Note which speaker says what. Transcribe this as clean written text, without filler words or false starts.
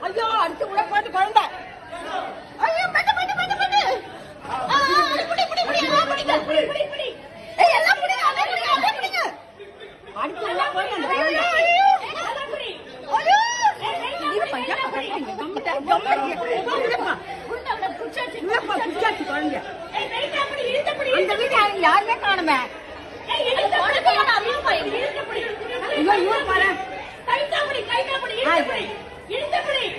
Speaker 1: ஐயோ அடிச்சு உள்ள போட்டு குழந்தை ஐயோ பட்டு பட்டு பட்டு பட்டு புடி புடி புடி எல்லாம் புடிங்க புடி புடி புடி ஏய் எல்லாம் புடிங்க அதே புடிங்க அதே புடிங்க அடிச்சு உள்ள போட்டு அந்த குழந்தை ஐயோ எல்லாம் புடி ஐயோ இது பையா கட்டிங்க கம்மிட்ட கம்மிட்டப்பா உள்ள புடிச்சாச்சு இல்லப்பா புடிச்சாச்சு குழந்தை ஏய் வெயிட்டா புடி இழுத்து புடி அந்த வீட்ல யாருமே காணோமே ஏய் இழுத்து புடி அம்மா இழுத்து புடி ஐயோ பாரு கைட்டா புடி இழுத்து புடி இழுத்து புடி